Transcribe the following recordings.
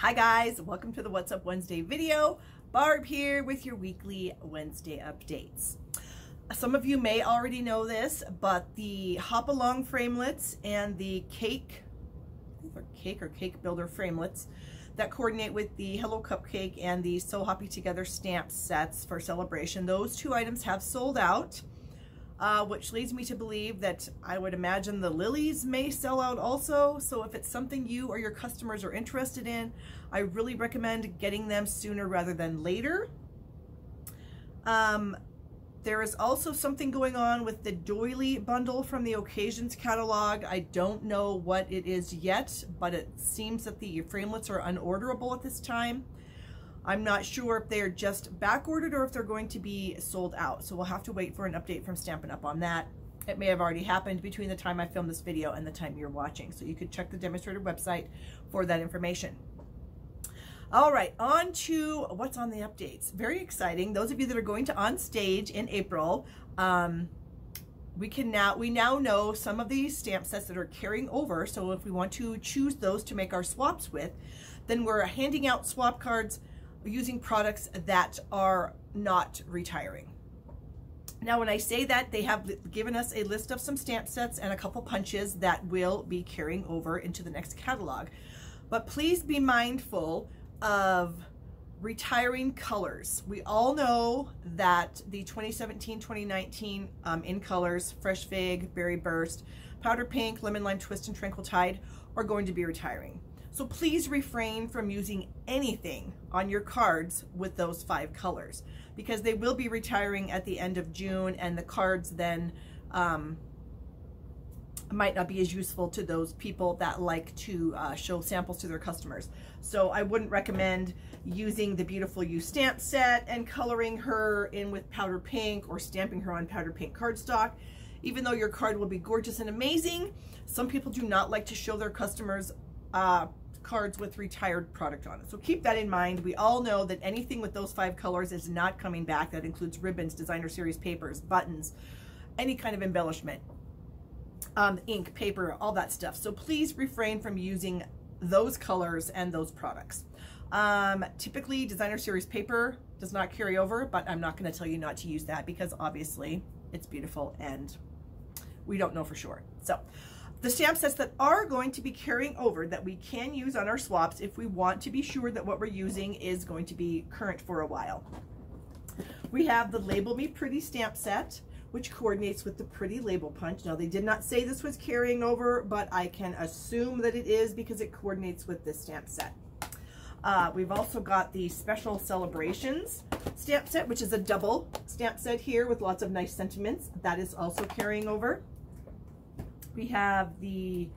Hi guys, welcome to the What's Up Wednesday video. Barb here with your weekly Wednesday updates. Some of you may already know this, but the Hop Along framelits and the cake builder framelits that coordinate with the Hello Cupcake and the So Happy Together stamp sets for celebration, those two items have sold out. Which leads me to believe that I would imagine the lilies may sell out also. So if it's something you or your customers are interested in, I really recommend getting them sooner rather than later. There is also something going on with the doily bundle from the Occasions catalog. I don't know what it is yet, but it seems that the framelits are unorderable at this time. I'm not sure if they're just back ordered or if they're going to be sold out. So we'll have to wait for an update from Stampin' Up! On that. It may have already happened between the time I filmed this video and the time you're watching. So you could check the demonstrator website for that information. All right, on to what's on the updates. Very exciting. Those of you that are going to On Stage in April, we now know some of these stamp sets that are carrying over. So if we want to choose those to make our swaps with, then we're handing out swap cards using products that are not retiring. Now, when I say that, they have given us a list of some stamp sets and a couple punches that will be carrying over into the next catalog. But please be mindful of retiring colors. We all know that the 2017-2019 in colors, Fresh Fig, Berry Burst, Powder Pink, Lemon Lime Twist, and Tranquil Tide are going to be retiring. So please refrain from using anything on your cards with those 5 colors because they will be retiring at the end of June, and the cards then might not be as useful to those people that like to show samples to their customers. So I wouldn't recommend using the Beautiful You stamp set and coloring her in with powder pink or stamping her on powder pink cardstock. Even though your card will be gorgeous and amazing, some people do not like to show their customers cards with retired product on it. So keep that in mind. We all know that anything with those 5 colors is not coming back. That includes ribbons, designer series papers, buttons, any kind of embellishment, ink, paper, all that stuff. So please refrain from using those colors and those products. Typically designer series paper does not carry over, but I'm not going to tell you not to use that because obviously it's beautiful and we don't know for sure. So the stamp sets that are going to be carrying over that we can use on our swaps if we want to be sure that what we're using is going to be current for a while. We have the Label Me Pretty stamp set, which coordinates with the Pretty Label Punch. Now, they did not say this was carrying over, but I can assume that it is because it coordinates with this stamp set. We've also got the Special Celebrations stamp set, which is a double stamp set here with lots of nice sentiments. That is also carrying over. We have the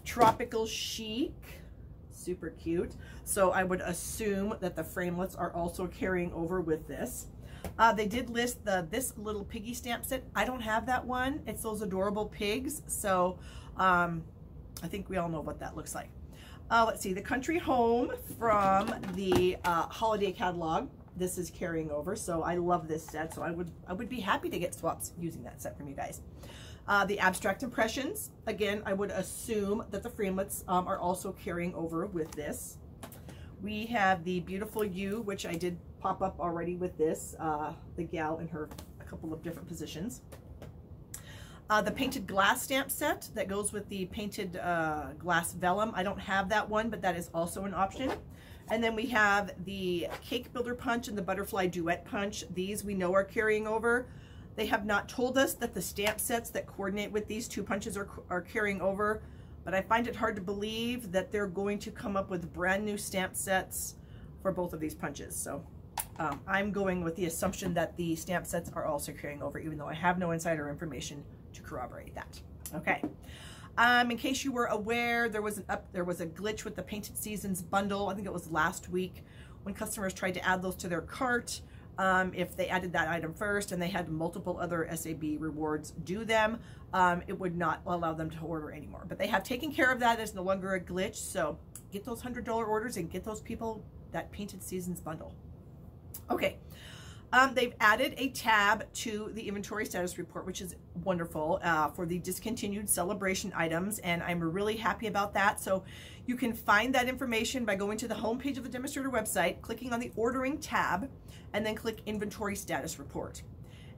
Tropical Chic, super cute. So I would assume that the framelits are also carrying over with this. They did list this little piggy stamp set. I don't have that one. It's those adorable pigs. So I think we all know what that looks like. Let's see, the Country Home from the holiday catalog. This is carrying over. So I love this set. So I would be happy to get swaps using that set from you guys. The Abstract Impressions, again, I would assume that the framelits are also carrying over with this. We have the Beautiful You, which I did pop up already with this, the gal in her a couple of different positions. The Painted Glass stamp set that goes with the Painted Glass Vellum. I don't have that one, but that is also an option. And then we have the Cake Builder Punch and the Butterfly Duet Punch. These we know are carrying over. They have not told us that the stamp sets that coordinate with these 2 punches are carrying over, but I find it hard to believe that they're going to come up with brand new stamp sets for both of these punches. So I'm going with the assumption that the stamp sets are also carrying over, even though I have no insider information to corroborate that. Okay. In case you were aware, there was a glitch with the Painted Seasons bundle. I think it was last week when customers tried to add those to their cart. If they added that item first and they had multiple other SAB rewards due them, it would not allow them to order anymore. But they have taken care of that. It's no longer a glitch. So get those $100 orders and get those people that Painted Seasons bundle. Okay. They've added a tab to the inventory status report, which is wonderful, for the discontinued celebration items, and I'm really happy about that. So you can find that information by going to the homepage of the demonstrator website, clicking on the ordering tab, and then click inventory status report.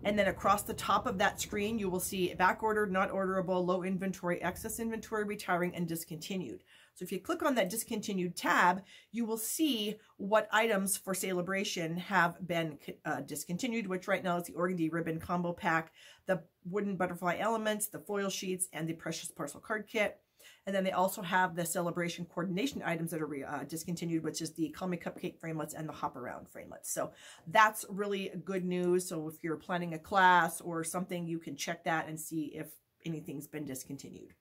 And then across the top of that screen, you will see back ordered, not orderable, low inventory, excess inventory, retiring, and discontinued. So if you click on that discontinued tab, you will see what items for Celebration have been discontinued, which right now is the Organdy Ribbon Combo Pack, the Wooden Butterfly Elements, the foil sheets, and the Precious Parcel Card Kit. And then they also have the Celebration coordination items that are discontinued, which is the Call Me Cupcake framelets and the Hop Around framelets. So that's really good news. So if you're planning a class or something, you can check that and see if anything's been discontinued.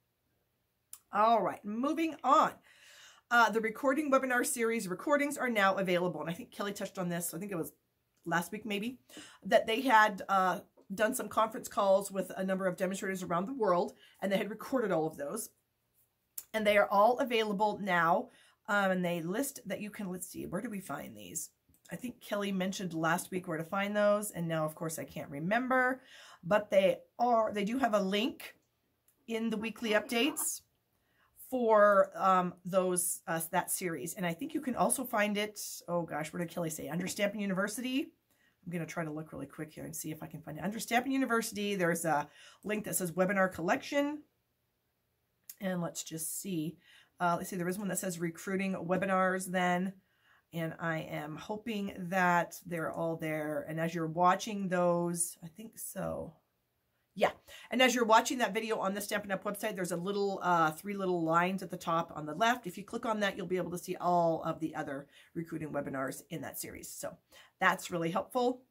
All right, moving on. The recording webinar series recordings are now available. And I think Kelly touched on this. I think it was last week maybe, that they had done some conference calls with a number of demonstrators around the world, and they had recorded all of those. And they are all available now. And they list that you can, let's see, where do we find these? I think Kelly mentioned last week where to find those. And now, of course, I can't remember. But they do have a link in the weekly updates for that series. And I think you can also find it, oh gosh, what did Kelly say? Under Stampin' University. I'm going to try to look really quick here and see if I can find it. Under Stampin' University, there's a link that says Webinar Collection. And let's just see. Let's see, there is one that says recruiting webinars then. And I am hoping that they're all there. And as you're watching those, I think so. Yeah. And as you're watching that video on the Stampin' Up! Website, there's a little, 3 little lines at the top on the left. If you click on that, you'll be able to see all of the other recruiting webinars in that series. So that's really helpful.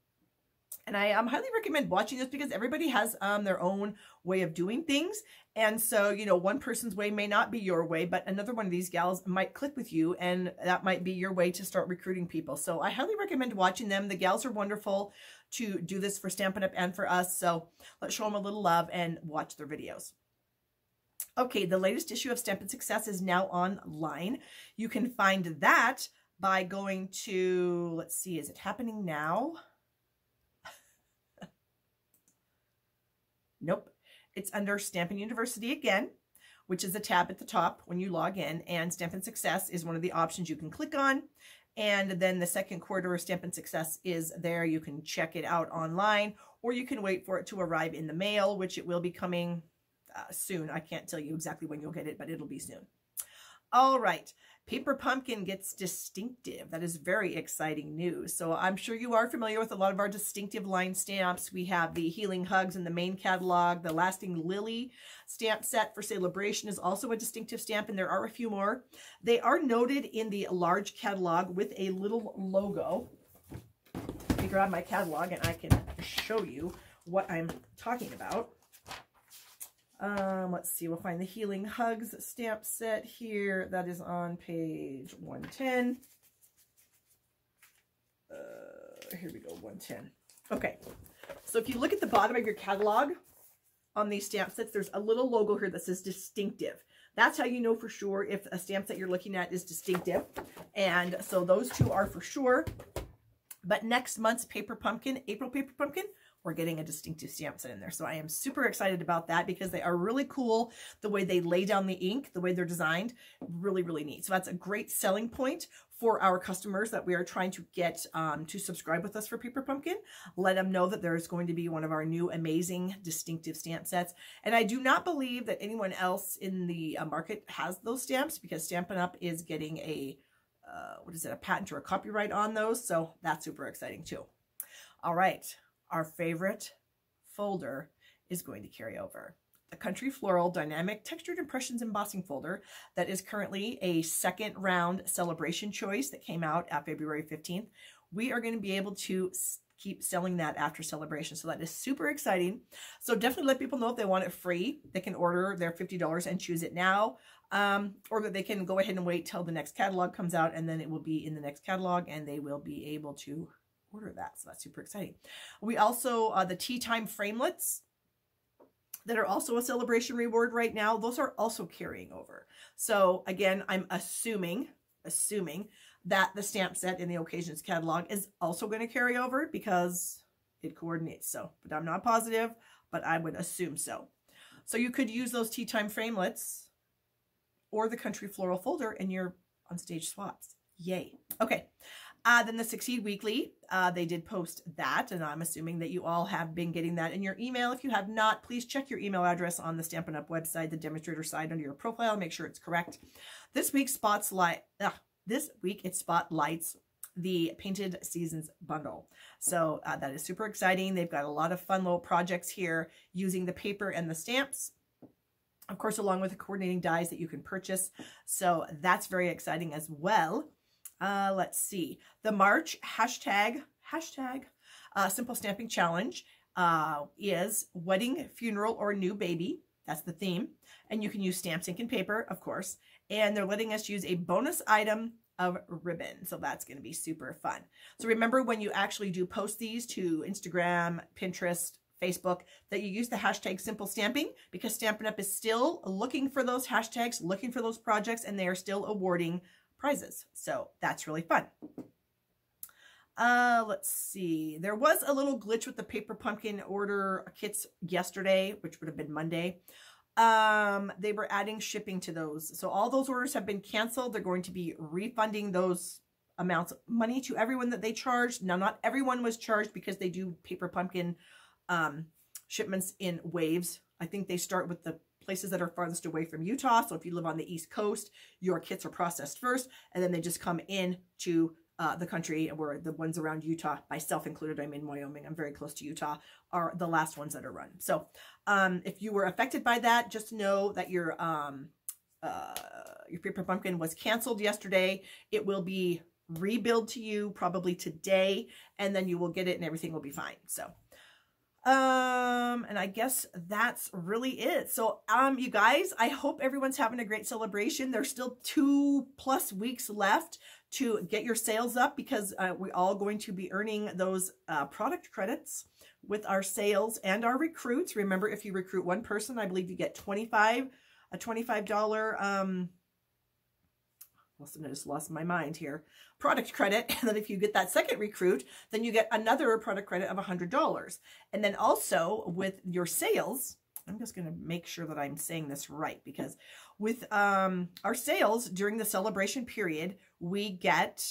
And I highly recommend watching this because everybody has their own way of doing things. And so, you know, one person's way may not be your way, but another one of these gals might click with you, and that might be your way to start recruiting people. So I highly recommend watching them. The gals are wonderful to do this for Stampin' Up! And for us. So let's show them a little love and watch their videos. Okay, the latest issue of Stampin' Success is now online. You can find that by going to, let's see, is it happening now? Nope. It's under Stampin' University again, which is a tab at the top when you log in, and Stampin' Success is one of the options you can click on. And then the second quarter of Stampin' Success is there. You can check it out online, or you can wait for it to arrive in the mail, which it will be coming soon. I can't tell you exactly when you'll get it, but it'll be soon. All right. Paper Pumpkin gets distinctive. That is very exciting news. So I'm sure you are familiar with a lot of our distinctive line stamps. We have the Healing Hugs in the main catalog. The Lasting Lily stamp set for Celebration is also a distinctive stamp, and there are a few more. They are noted in the large catalog with a little logo. Let me grab my catalog and I can show you what I'm talking about. Let's see, we'll find the Healing Hugs stamp set here. That is on page 110. Here we go, 110. Okay, so if you look at the bottom of your catalog on these stamp sets, there's a little logo here that says distinctive. That's how you know for sure if a stamp set you're looking at is distinctive. And so those two are for sure. But next month's Paper Pumpkin, April Paper Pumpkin, we're getting a distinctive stamp set in there. So I am super excited about that because they are really cool. The way they lay down the ink, the way they're designed, really, really neat. So that's a great selling point for our customers that we are trying to get to subscribe with us for Paper Pumpkin. Let them know that there's going to be one of our new amazing distinctive stamp sets. And I do not believe that anyone else in the market has those stamps because Stampin' Up! Is getting a, what is it, a patent or a copyright on those. So that's super exciting too. All right. Our favorite folder is going to carry over. The Country Floral Dynamic Textured Impressions Embossing folder that is currently a second round celebration choice that came out at February 15th. We are going to be able to keep selling that after Celebration. So that is super exciting. So definitely let people know if they want it free. They can order their $50 and choose it now. Or that they can go ahead and wait till the next catalog comes out, and then it will be in the next catalog and they will be able to order that. So that's super exciting. We also, the Tea Time framelets that are also a Celebration reward right now, those are also carrying over. So again, I'm assuming assuming that the stamp set in the occasions catalog is also going to carry over because it coordinates. So, but I'm not positive, but I would assume so. So you could use those tea time framelits or the country floral folder in your on stage swaps. Yay. Okay. Then the Succeed Weekly, they did post that, and I'm assuming that you all have been getting that in your email. If you have not, please check your email address on the Stampin' Up! Website, the demonstrator side under your profile, make sure it's correct. This week it spotlights the Painted Seasons bundle. So that is super exciting. They've got a lot of fun little projects here using the paper and the stamps, of course, along with the coordinating dies that you can purchase. So that's very exciting as well. Let's see. The March hashtag Simple Stamping Challenge is wedding, funeral, or new baby. That's the theme. And you can use stamps, ink, and paper, of course. And they're letting us use a bonus item of ribbon. So that's going to be super fun. So remember, when you actually do post these to Instagram, Pinterest, Facebook, that you use the hashtag Simple Stamping, because Stampin' Up! Is still looking for those hashtags, looking for those projects, and they are still awarding prizes. So that's really fun. Let's see. There was a little glitch with the paper pumpkin order kits yesterday, which would have been Monday. They were adding shipping to those. So all those orders have been canceled. They're going to be refunding those amounts of money to everyone that they charged. Now, not everyone was charged because they do paper pumpkin shipments in waves. I think they start with the places that are farthest away from Utah. So if you live on the East Coast, your kits are processed first, and then they just come in to the country, where the ones around Utah, myself included, I'm in Wyoming, I'm very close to Utah, are the last ones that are run. So if you were affected by that, just know that your paper pumpkin was canceled yesterday. It will be rebilled to you probably today, and then you will get it and everything will be fine. So and I guess that's really it. So, you guys, I hope everyone's having a great celebration. There's still 2+ weeks left to get your sales up, because we're all going to be earning those product credits with our sales and our recruits. Remember, if you recruit one person, I believe you get a $25, I just lost my mind here, product credit. And then if you get that second recruit, then you get another product credit of $100. And then also with your sales, I'm just going to make sure that I'm saying this right, because with our sales during the celebration period, we get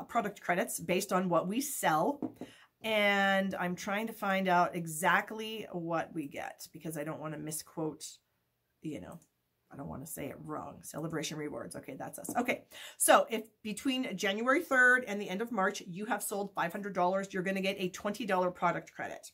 product credits based on what we sell. And I'm trying to find out exactly what we get, because I don't want to misquote, you know, I don't want to say it wrong. Celebration rewards. Okay, that's us. Okay, so if between January 3rd and the end of March, you have sold $500, you're going to get a $20 product credit.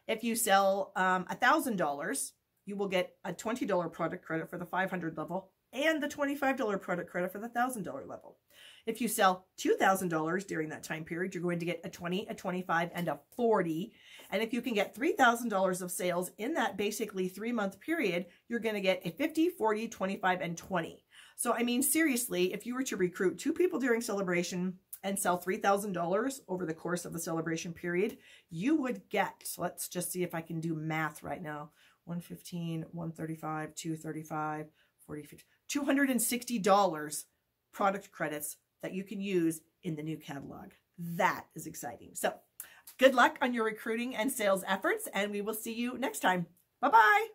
If you sell $1,000, you will get a $20 product credit for the 500 level and the $25 product credit for the $1,000 level. If you sell $2,000 during that time period, you're going to get a 20, a 25, and a 40. And if you can get $3,000 of sales in that basically 3-month period, you're going to get a 50, 40, 25, and 20. So, I mean, seriously, if you were to recruit 2 people during celebration and sell $3,000 over the course of the celebration period, you would get, let's just see if I can do math right now, 115, 135, 235, 40, 50, $260 product credits that you can use in the new catalog. That is exciting. So good luck on your recruiting and sales efforts, and we will see you next time. Bye-bye.